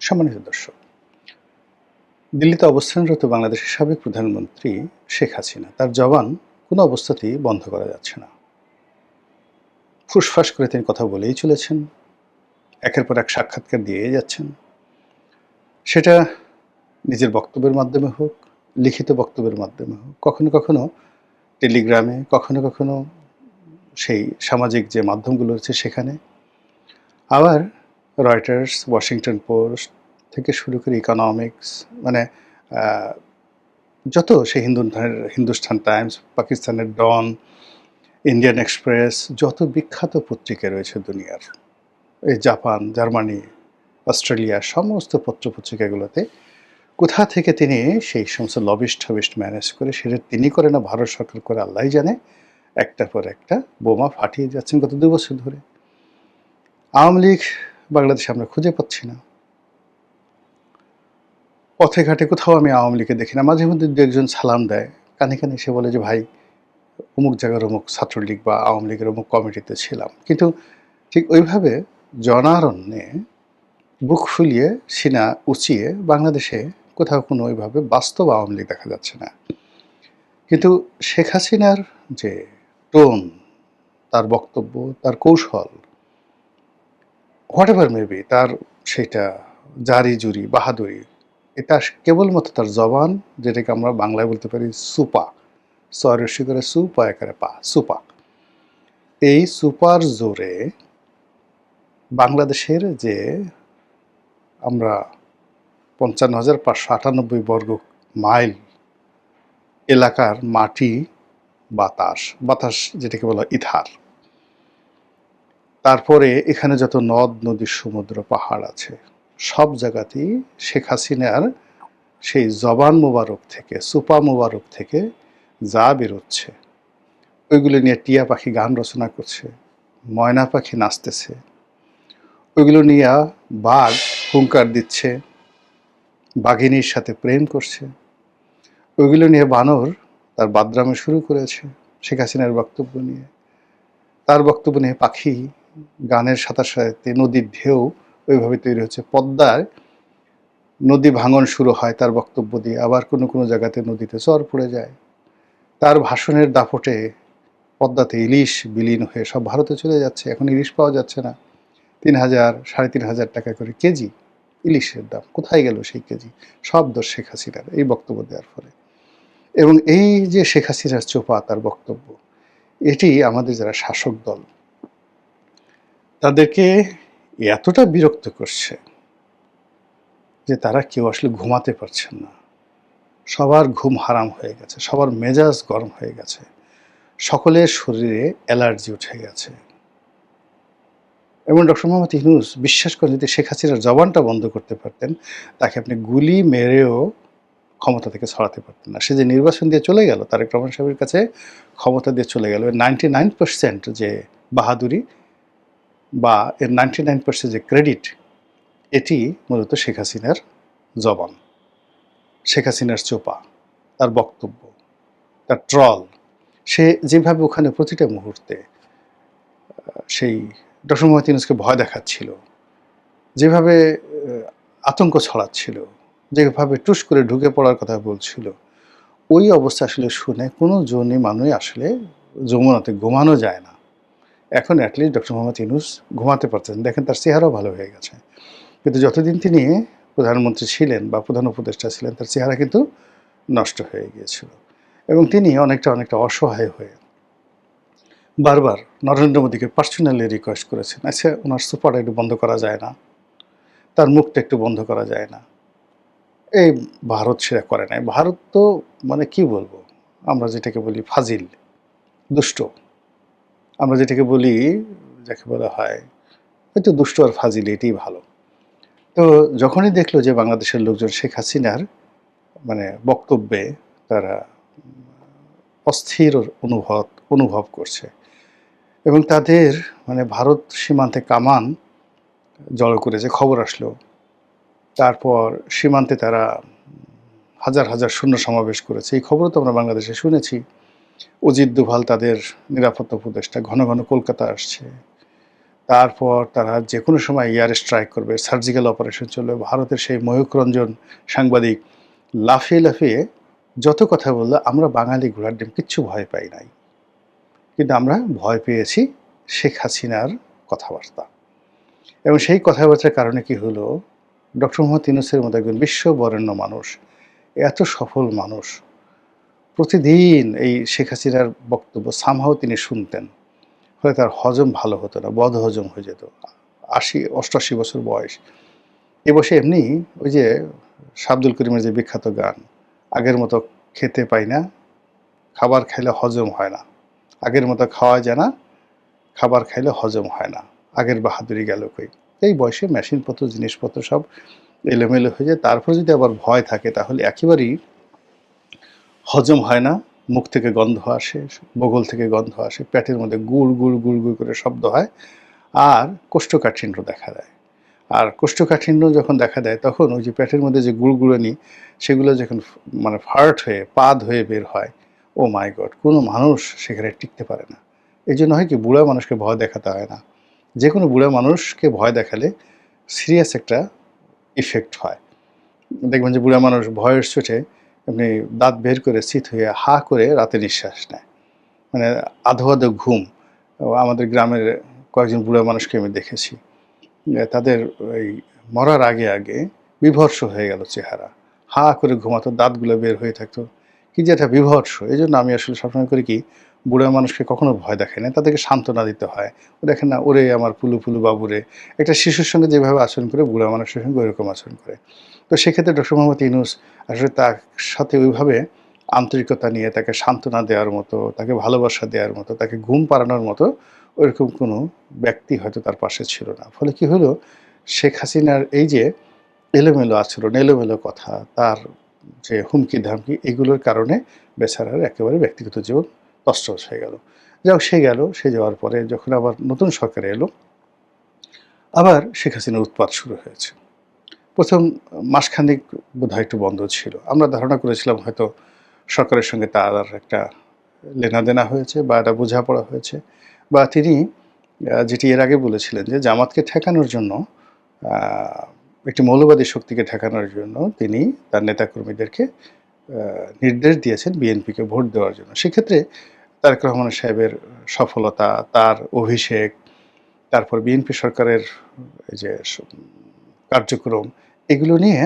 সম্মানিত দর্শক, দিল্লিতে অবস্থানরত বাংলাদেশের সাবেক প্রধানমন্ত্রী শেখ হাসিনা তার জবান কোনো অবস্থাতেই বন্ধ করা যাচ্ছে না। ফুসফাস করে তিনি কথা বলেই চলেছেন, একের পর এক সাক্ষাৎকার দিয়েই যাচ্ছেন। সেটা নিজের বক্তব্যের মাধ্যমে হোক, লিখিত বক্তব্যের মাধ্যমে হোক, কখনো কখনো টেলিগ্রামে, কখনো কখনো সেই সামাজিক যে মাধ্যমগুলো রয়েছে সেখানে, আবার রয়টার্স, ওয়াশিংটন পোস্ট থেকে শুরু করে ইকোনমিক্স, মানে যত সেই হিন্দুস্তান টাইমস, পাকিস্তানের ডন, ইন্ডিয়ান এক্সপ্রেস, যত বিখ্যাত পত্রিকা রয়েছে দুনিয়ার, এই জাপান, জার্মানি, অস্ট্রেলিয়া, সমস্ত পত্রপত্রিকাগুলোতে কোথা থেকে তিনি সেই সমস্ত লবিস্ট টবিস্ট ম্যানেজ করে, সেটা তিনি করে না ভারত সরকার করে আল্লাহই জানে, একটার পর একটা বোমা ফাটিয়ে যাচ্ছেন গত 2 বছর ধরে। আওয়ামী লীগ বাংলাদেশে আমরা খুঁজে পাচ্ছি না। পথে ঘাটে কোথাও আমি আওয়ামী লীগকে দেখি না। মাঝে মধ্যে 2 একজন সালাম দেয়, কানে কানে এসে বলে যে ভাই অমুক জায়গার অমুক ছাত্রলীগ বা আওয়ামী লীগের অমুক কমিটিতে ছিলাম। কিন্তু ঠিক ওইভাবে জনারণ্যে বুক ফুলিয়ে সিনা উঁচিয়ে বাংলাদেশে কোথাও কোনো ওইভাবে বাস্তব আওয়ামী লীগ দেখা যাচ্ছে না। কিন্তু শেখ হাসিনার যে টোন, তার বক্তব্য, তার কৌশল, হোয়াট এভার মেবি, তার সেটা জারি জুরি বাহাদুরি, এটা কেবলমাত্র তার জবান, যেটাকে আমরা বাংলায় বলতে পারি সুপা, সরস্বী করে সু পয়া করে পা, সুপা। এই সুপার জোরে বাংলাদেশের যে আমরা ৫৫,৫৯৮ বর্গ মাইল এলাকার মাটি, বাতাস যেটাকে বলা ইথার, তারপরে এখানে যত নদ নদী সমুদ্র পাহাড় আছে, সব জায়গাতেই শেখ হাসিনার সেই জবান মোবারক থেকে, সুপা মোবারক থেকে যা বেরোচ্ছে, ওইগুলো নিয়ে টিয়া পাখি গান রচনা করছে, ময়না পাখি নাচতেছে, ওইগুলো নিয়ে বাঘ হুঙ্কার দিচ্ছে, বাঘিনীর সাথে প্রেম করছে, ওইগুলো নিয়ে বানর তার বাদরামে শুরু করেছে শেখ হাসিনার বক্তব্য নিয়ে। তার বক্তব্য নিয়ে পাখি গানের সাথে সাথে নদীর ঢেউ ওইভাবে তৈরি হচ্ছে। পদ্মায় নদী ভাঙন শুরু হয় তার বক্তব্য দিয়ে, আবার কোনো কোনো জায়গাতে নদীতে চর পড়ে যায়। তার ভাষণের দাপটে পদ্মাতে ইলিশ বিলীন হয়ে সব ভারতে চলে যাচ্ছে। এখন ইলিশ পাওয়া যাচ্ছে না। ৩,০০০, ৩,৫০০ টাকা করে কেজি ইলিশের দাম। কোথায় গেল সেই কেজি? সব দোষ শেখ হাসিনার এই বক্তব্য দেওয়ার ফলে। এবং এই যে শেখ হাসিনার চোপা তার বক্তব্য, এটি আমাদের যারা শাসক দল, তাদেরকে এতটা বিরক্ত করছে যে তারা কেউ আসলে ঘুমাতে পারছেন না। সবার ঘুম হারাম হয়ে গেছে, সবার মেজাজ গরম হয়ে গেছে, সকলের শরীরে অ্যালার্জি উঠে গেছে। এবং ডক্টর মোহাম্মদ ইউনূস বিশ্বাস করেন, যদি শেখ হাসিনার জবানটা বন্ধ করতে পারতেন, তাকে আপনি গুলি মেরেও ক্ষমতা থেকে ছড়াতে পারতেন না। সে যে নির্বাচন দিয়ে চলে গেল, তারেক রহমান সাহেবের কাছে ক্ষমতা দিয়ে চলে গেল, 99% যে বাহাদুরি বা এর 99% যে ক্রেডিট, এটি মূলত শেখ হাসিনার জবান, শেখ হাসিনার চোপা, তার বক্তব্য, তার ট্রল। সে যেভাবে ওখানে প্রতিটা মুহূর্তে সেই ডক্টর মোহাম্মদ ইউনূসকে ভয় দেখাচ্ছিল, যেভাবে আতঙ্ক ছড়াচ্ছিল, যেভাবে টুস করে ঢুকে পড়ার কথা বলছিল, ওই অবস্থা আসলে শুনে কোনো জনই মানুষ আসলে যমুনাতে ঘুমানো যায় না। এখন অ্যাটলিস্ট ডক্টর মোহাম্মদ ইউনূস ঘুমাতে পারছেন, দেখেন তার চেহারাও ভালো হয়ে গেছে। কিন্তু যতদিন তিনি প্রধানমন্ত্রী ছিলেন বা প্রধান উপদেষ্টা ছিলেন, তার চেহারা কিন্তু নষ্ট হয়ে গিয়েছিল। এবং তিনি অনেকটা অসহায় হয়ে বারবার নরেন্দ্র মোদীকে পার্সোনালি রিকোয়েস্ট করেছেন, আচ্ছা ওনার সুপারটা একটু বন্ধ করা যায় না, তার মুখটা একটু বন্ধ করা যায় না। এই ভারত সেটা করে নাই। ভারত তো মানে কি বলবো, আমরা যেটাকে বলি ফাজিল, দুষ্ট, আমরা যেটাকে বলি, যাকে বলা হয় হয়তো দুষ্ট আর ফাজিল, এটাই ভালো। তো যখনই দেখলো যে বাংলাদেশের লোকজন শেখ হাসিনার মানে বক্তব্যে তারা অস্থির অনুভব করছে, এবং তাদের মানে ভারত সীমান্তে কামান জড়ো করেছে, খবর আসলো। তারপর সীমান্তে তারা হাজার হাজার সৈন্য সমাবেশ করেছে, এই খবরও তো আমরা বাংলাদেশে শুনেছি। অজিত দোভাল তাদের নিরাপত্তা উপদেষ্টা ঘন ঘন কলকাতা আসছে, তারপর তারা যে কোনো সময় এয়ার স্ট্রাইক করবে, সার্জিক্যাল অপারেশন চলবে। ভারতের সেই ময়ূখ রঞ্জন সাংবাদিক লাফিয়ে লাফিয়ে যত কথা বলল, আমরা বাঙালি ঘোড়ার ডিম কিচ্ছু ভয় পাই নাই। কিন্তু আমরা ভয় পেয়েছি শেখ হাসিনার কথাবার্তা। এবং সেই কথাবার্তার কারণে কি হলো, ডক্টর মোহাম্মদ ইউনূসের মতো একজন বিশ্ববরেণ্য মানুষ, এত সফল মানুষ, প্রতিদিন এই শেখ হাসিনার বক্তব্য সামহাও তিনি শুনতেন। ফলে তার হজম ভালো হতো না, বদহজম হয়ে যেত। 88 বছর বয়স। এ বয়সে এমনি ওই যে আব্দুল করিমের যে বিখ্যাত গান, আগের মতো খেতে পাই না, খাবার খাইলে হজম হয় না, আগের মতো খাওয়া যায় না, খাবার খাইলে হজম হয় না, আগের বাহাদুরি গেল কই। এই বয়সে মেশিনপত্র জিনিসপত্র সব এলোমেলো হয়ে যায়। তারপর যদি আবার ভয় থাকে তাহলে একেবারেই হজম হয় না, মুখ থেকে গন্ধ আসে, বগল থেকে গন্ধ আসে, পেটের মধ্যে গুড় গুড় গুড় গুড় করে শব্দ হয়, আর কোষ্ঠকাঠিন্য দেখা দেয়। আর কোষ্ঠকাঠিন্য যখন দেখা দেয় তখন ওই যে পেটের মধ্যে যে গুড়গুড়ানি, সেগুলো যখন মানে ফার্ট হয়ে পাদ হয়ে বের হয়, ও মাই গড, কোনো মানুষ সেখানে টিকতে পারে না। এই জন্য হয় কি, বুড়া মানুষকে ভয় দেখাতে হয় না। যে কোনো বুড়া মানুষকে ভয় দেখালে সিরিয়াস একটা ইফেক্ট হয়। দেখবেন যে বুড়া মানুষ ভয়ের চোটে আপনি দাঁত বের করে চিত হয়ে হা করে রাতে নিঃশ্বাস নেয়, মানে আধো আধো ঘুম। আমাদের গ্রামের কয়েকজন বুড়া মানুষকে আমি দেখেছি, তাদের ওই মরার আগে আগে বিভৎস হয়ে গেল চেহারা, হা করে ঘুমাতো, দাঁতগুলো বের হয়ে থাকতো, কি যে একটা বিভৎস। এই জন্য আমি আসলে সবসময় করি কি, বুড়া মানুষকে কখনো ভয় দেখায় না, তাদেরকে সান্ত্বনা দিতে হয়। ও দেখেন না, ওরে আমার পুলু পুলু বাবুরে, একটা শিশুর সঙ্গে যেভাবে আচরণ করে বুড়া মানুষের সঙ্গে ওইরকম আচরণ করে। তো সেক্ষেত্রে ডক্টর মোহাম্মদ ইউনূস আসলে তার সাথে ওইভাবে আন্তরিকতা নিয়ে তাকে সান্ত্বনা দেওয়ার মতো, তাকে ভালোবাসা দেওয়ার মতো, তাকে ঘুম পাড়ানোর মতো ওইরকম কোনো ব্যক্তি হয়তো তার পাশে ছিল না। ফলে কি হলো, শেখ হাসিনার এই যে এলোমেলো আচরণ, এলোমেলো কথা, তার যে হুমকি ধামকি, এগুলোর কারণে বেচারার একেবারে ব্যক্তিগত জীবন তছনছ হয়ে গেল। যাই হোক, সে গেল। সে যাওয়ার পরে যখন আবার নতুন সরকার এলো, আবার শেখ হাসিনার উৎপাত শুরু হয়েছে। ১ম মাসখানেক বোধহয় একটু বন্ধ ছিল। আমরা ধারণা করেছিলাম হয়তো সরকারের সঙ্গে তার একটা লেনাদেনা হয়েছে বা একটা বোঝাপড়া হয়েছে, বা তিনি যেটি এর আগে বলেছিলেন যে জামাতকে ঠেকানোর জন্য, একটি মৌলবাদী শক্তিকে ঠেকানোর জন্য তিনি তার নেতাকর্মীদেরকে নির্দেশ দিয়েছেন বিএনপিকে ভোট দেওয়ার জন্য। সেক্ষেত্রে তারেক রহমান সাহেবের সফলতা, তার অভিষেক, তারপর বিএনপি সরকারের এই যে কার্যক্রম, এগুলো নিয়ে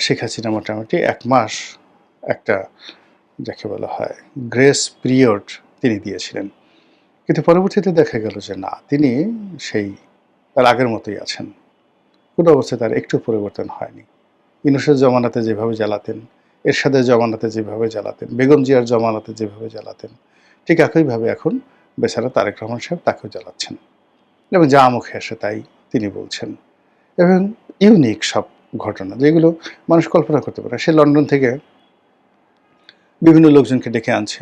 শেখ হাসিনা মোটামুটি ১ মাস একটা, যাকে বলা হয়, গ্রেস পিরিয়ড তিনি দিয়েছিলেন। কিন্তু পরবর্তীতে দেখা গেল যে না, তিনি সেই তার আগের মতোই আছেন। কোনো অবস্থায় তার একটু পরিবর্তন হয়নি। ইউনূসের জমানাতে যেভাবে জ্বালাতেন, এরশাদের জমানাতে যেভাবে জ্বালাতেন, বেগম জিয়ার জমানাতে যেভাবে জ্বালাতেন, ঠিক একইভাবে এখন বেচারা তারেক রহমান সাহেব তাকেও জ্বালাচ্ছেন। এবং যা মুখে আসে তাই তিনি বলছেন। এবং ইউনিক সব ঘটনা, যেগুলো মানুষ কল্পনা করতে পারে। সে লন্ডন থেকে বিভিন্ন লোকজনকে ডেকে আনছে,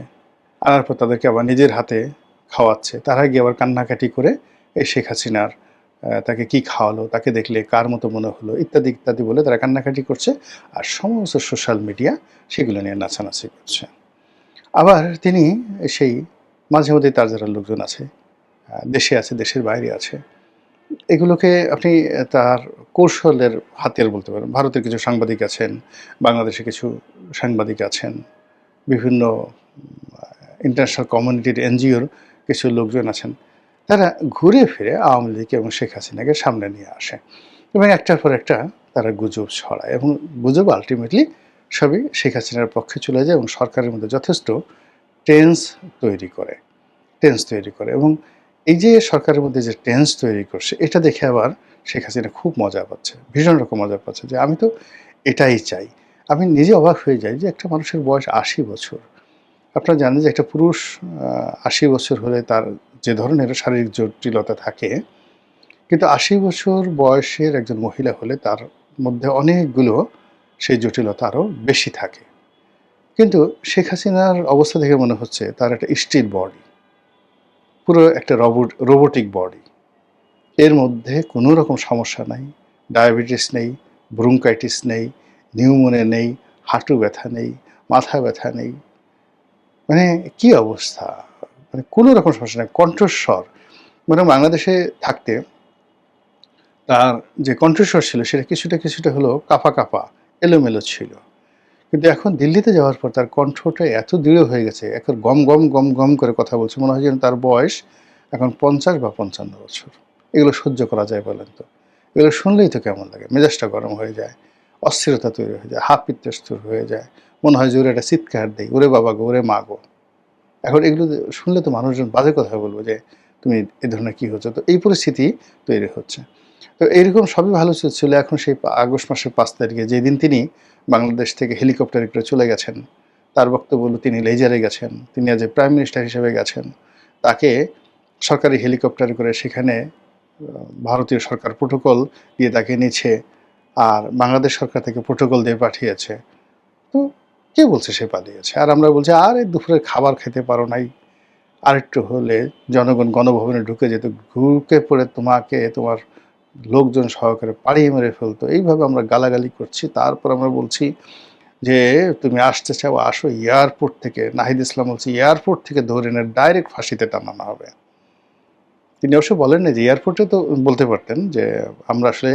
আনার পর তাদেরকে আবার নিজের হাতে খাওয়াচ্ছে। তারা গিয়ে আবার কান্নাকাটি করে এই শেখ হাসিনার তাকে কি খাওয়ালো, তাকে দেখলে কার মতো মনে হলো, ইত্যাদি ইত্যাদি বলে তারা কান্নাকাটি করছে। আর সমস্ত সোশ্যাল মিডিয়া সেগুলো নিয়ে নাচানাচি করছে। আবার তিনি সেই মাঝে মধ্যেই তার যারা লোকজন আছে, দেশে আছে, দেশের বাইরে আছে, এগুলোকে আপনি তার কৌশলের হাতিয়ার বলতে পারেন। ভারতের কিছু সাংবাদিক আছেন, বাংলাদেশে কিছু সাংবাদিক আছেন, বিভিন্ন ইন্টারন্যাশনাল কমিউনিটির এনজিওর কিছু লোকজন আছেন। তারা ঘুরে ফিরে আওয়ামী লীগ এবং শেখ হাসিনাকে সামনে নিয়ে আসে এবং একটার পর একটা তারা গুজব ছড়ায়, এবং গুজব আলটিমেটলি সবই শেখ হাসিনার পক্ষে চলে যায় এবং সরকারের মধ্যে যথেষ্ট টেন্স তৈরি করে, এবং এই যে সরকারের মধ্যে যে টেন্স তৈরি করছে, এটা দেখে আবার শেখ হাসিনা খুব মজা পাচ্ছে, ভীষণ রকম মজা পাচ্ছে যে আমি তো এটাই চাই। আমি নিজে অবাক হয়ে যাই যে একটা মানুষের বয়স ৮০ বছর। আপনারা জানেন যে একটা পুরুষ ৮০ বছর হলে তার যে ধরনের শারীরিক জটিলতা থাকে, কিন্তু ৮০ বছর বয়সের একজন মহিলা হলে তার মধ্যে অনেকগুলো সেই জটিলতা আরও বেশি থাকে। কিন্তু শেখ হাসিনার অবস্থা দেখে মনে হচ্ছে তার একটা স্টিল বডি, পুরো একটা রোবটিক বডি। এর মধ্যে কোনো রকম সমস্যা নাই, ডায়াবেটিস নেই, ব্রঙ্কাইটিস নেই, নিউমোনিয়া নেই, হাঁটু ব্যথা নেই, মাথা ব্যথা নেই। মানে কি অবস্থা, মানে কোনো রকম সমস্যা নেই, কণ্ঠস্বর মানে বাংলাদেশে থাকতে তার যে কণ্ঠস্বর ছিল সেটা কিছুটা কিছুটা হলো কাঁপা কাঁপা, এলোমেলো ছিল। কিন্তু এখন দিল্লিতে যাওয়ার পর তার কণ্ঠটা এত দৃঢ় হয়ে গেছে, এখন গম গম গম গম করে কথা বলছে, মনে হয় যেন তার বয়স এখন 50 বা 55 বছর। এগুলো সহ্য করা যায় বলেন তো? এগুলো শুনলেই তো কেমন লাগে, মেজাজটা গরম হয়ে যায়, অস্থিরতা তৈরি হয়ে যায়, হাত পিত্তস্থির হয়ে যায়, মনে হয় যে ওরে একটা চিৎকার দেয়, ওরে বাবা গো, ওরে মা গো। এখন এগুলো শুনলে তো মানুষজন বাজে কথা বলবো যে তুমি এ ধরনের কী হচ্ছে, তো এই পরিস্থিতি তৈরি হচ্ছে। তো এইরকম সবই ভালো ছিল। এখন সেই আগস্ট মাসের 5 তারিখে যেদিন তিনি বাংলাদেশ থেকে হেলিকপ্টারে করে চলে গেছেন, তার বক্তব্য হলো তিনি লেজারে গেছেন, তিনি আজ প্রাইম মিনিস্টার হিসেবে গেছেন, তাকে সরকারি হেলিকপ্টারে করে সেখানে ভারতীয় সরকার প্রোটোকল দিয়ে তাকে নিচ্ছে, আর বাংলাদেশ সরকার থেকে প্রোটোকল দিয়ে পাঠিয়েছে। তো কে বলছে সে পালিয়েছে? আর আমরা বলছি আরে দুপুরের খাবার খেতে পারো নাই, আরেকটু হলে জনগণ গণভবনে ঢুকে যেত, ঢুকে পড়ে তোমাকে তোমার লোকজন সহকারে পাড়িয়ে মেরে ফেলতো। এইভাবে আমরা গালাগালি করছি, তারপর আমরা বলছি যে তুমি আসতে চাও আসো, এয়ারপোর্ট থেকে নাহিদ ইসলাম বলছি এয়ারপোর্ট থেকে ধরে এনে ডাইরেক্ট ফাঁসিতে টানানো হবে। তিনি অবশ্য বলেন না যে এয়ারপোর্টে, তো বলতে পারতেন যে আমরা আসলে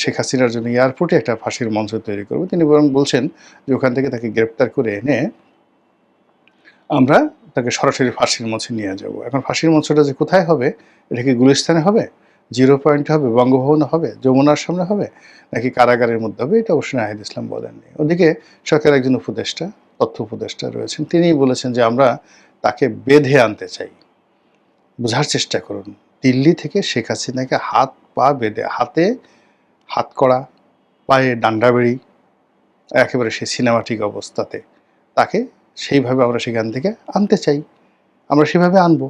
শেখ হাসিনার জন্য এয়ারপোর্টে একটা ফাঁসির মঞ্চ তৈরি করবো। তিনি বরং বলছেন যে ওখান থেকে তাকে গ্রেপ্তার করে এনে আমরা তাকে সরাসরি ফাঁসির মঞ্চে নিয়ে যাব। এখন ফাঁসির মঞ্চটা যে কোথায় হবে, এটা কি গুলিস্তানে হবে, জিরো পয়েন্টে হবে, বঙ্গভবনে হবে, যমুনার সামনে হবে, নাকি কারাগারের মধ্যে হবে, এটা অবশ্যই নাহিদ ইসলাম বলেননি। ওদিকে সরকারের একজন উপদেষ্টা, তথ্য উপদেষ্টা রয়েছেন, তিনি বলেছেন যে আমরা তাকে বেঁধে আনতে চাই। বোঝার চেষ্টা করুন, দিল্লি থেকে শেখ হাসিনাকে হাত পা বেঁধে, হাতে হাতকড়া, পায়ে ডান্ডাবেড়ি, একেবারে সেই সিনেমাটিক অবস্থাতে তাকে সেইভাবে আমরা সেখান থেকে আনতে চাই, আমরা সেভাবে আনবো।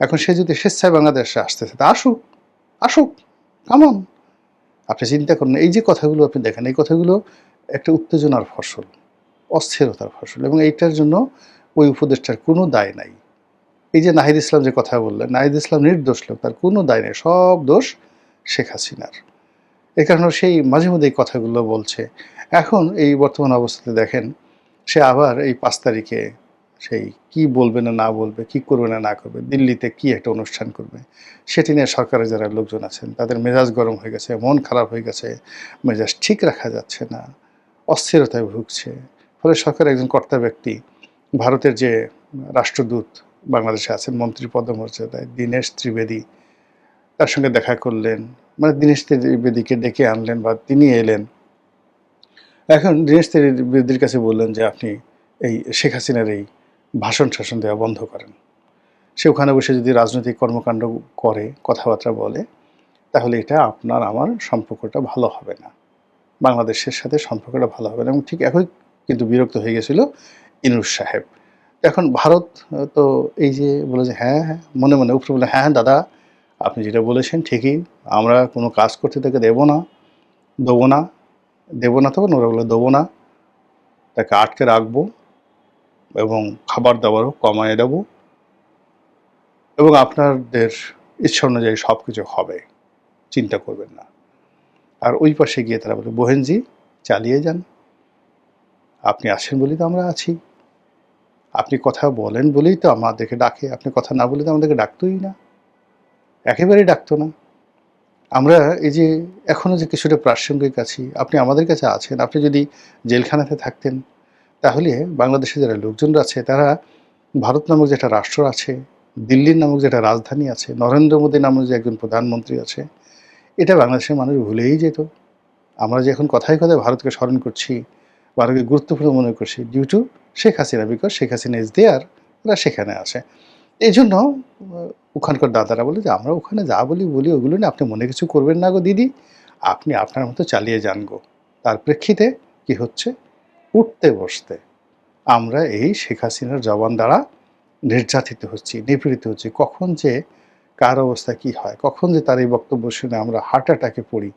এখন সে যদি স্বেচ্ছায় বাংলাদেশে আসতেছে, তা আসুক, আসুক, কামন। আপনি চিন্তা করুন, এই যে কথাগুলো আপনি দেখেন, এই কথাগুলো একটা উত্তেজনার ফসল, অস্থিরতার ফসল, এবং এইটার জন্য ওই উপদেষ্টার কোনো দায় নাই। এই যে নাহিদ ইসলাম যে কথা বললেন, নাহিদ ইসলাম নির্দোষ লোক, তার কোনো দায় নেই, সব দোষ শেখ হাসিনার। এই কারণে সেই মাঝে মধ্যে এই কথাগুলো বলছে। এখন এই বর্তমান অবস্থাতে দেখেন, সে আবার এই 5 তারিখে সেই কি বলবে না না বলবে, কি করবে না না করবে, দিল্লিতে কি একটা অনুষ্ঠান করবে, সেটি নিয়ে সরকারের যারা লোকজন আছেন তাদের মেজাজ গরম হয়ে গেছে, মন খারাপ হয়ে গেছে, মেজাজ ঠিক রাখা যাচ্ছে না, অস্থিরতায় ভুগছে। ফলে সরকারের একজন কর্তা ব্যক্তি, ভারতের যে রাষ্ট্রদূত বাংলাদেশে আছেন মন্ত্রী পদমর্যাদায়, দীনেশ ত্রিবেদী, তার সঙ্গে দেখা করলেন, মানে দীনেশ ত্রিবেদীকে ডেকে আনলেন বা তিনি এলেন। এখন দীনেশ ত্রিবেদীর কাছে বললেন যে আপনি এই শেখ হাসিনার এই ভাষণ শাসন দেওয়া বন্ধ করেন। সে ওখানে বসে যদি রাজনৈতিক কর্মকাণ্ড করে, কথাবার্তা বলে, তাহলে এটা আপনার আমার সম্পর্কটা ভালো হবে না, বাংলাদেশের সাথে সম্পর্কটা ভালো হবে না। এবং ঠিক একই কিন্তু বিরক্ত হয়ে গেছিল ইনুস সাহেব। এখন ভারত তো এই যে বলে যে হ্যাঁ হ্যাঁ, মনে মনে উপরে বলে হ্যাঁ দাদা আপনি যেটা বলেছেন ঠিকই, আমরা কোনো কাজ করতে তাকে দেবো না, দেবো না, দেবো না, তখন ওরা বলে দেবো না, তাকে আটকে রাখবো এবং খাবার দাবারও কমায় দেবো, এবং আপনাদের ইচ্ছা অনুযায়ী সব কিছু হবে, চিন্তা করবেন না। আর ওই পাশে গিয়ে তারা বলে বোহেনজি চালিয়ে যান, আপনি আছেন বলেই তো আমরা আছি, আপনি কথা বলেন বলেই তো আমাদেরকে ডাকে, আপনি কথা না বলে তো আমাদেরকে ডাকতোই না, একেবারেই ডাকতো না। আমরা এই যে এখনও যে কিছুটা প্রাসঙ্গিক আছি, আপনি আমাদের কাছে আছেন, আপনি যদি জেলখানাতে থাকতেন তাহলে বাংলাদেশে যারা লোকজনরা আছে তারা ভারত নামক যে একটা রাষ্ট্র আছে, দিল্লির নামক যে একটা রাজধানী আছে, নরেন্দ্র মোদী নামক যে একজন প্রধানমন্ত্রী আছে, এটা বাংলাদেশের মানুষ ভুলেই যেত। আমরা যে এখন কথায় কথায় ভারতকে স্মরণ করছি, ভারতকে গুরুত্বপূর্ণ মনে করছি due to Sheikh Hasina, because Sheikh Hasina is there, এরা সেখানে আছে। এই জন্য ওখানকার দাদারা বলে যে আমরা ওখানে যা বলি বলি ওগুলো নিয়ে আপনি মনে কিছু করবেন না গো দিদি, আপনি আপনার মতো চালিয়ে যান গো। তার প্রেক্ষিতে কি হচ্ছে, উঠতে বসতে আমরা এই শেখ হাসিনার জবান দ্বারা নির্যাতিত হচ্ছি, নিপীড়িত হচ্ছি। কখন যে কার অবস্থা কি হয়, কখন যে তার এই বক্তব্য শুনে আমরা হার্ট অ্যাটাকে পড়ি,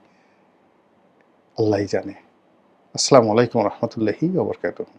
আল্লাহই জানে। আসসালামু আলাইকুম রহমতুল্লাহি ওয়া বারাকাতুহু।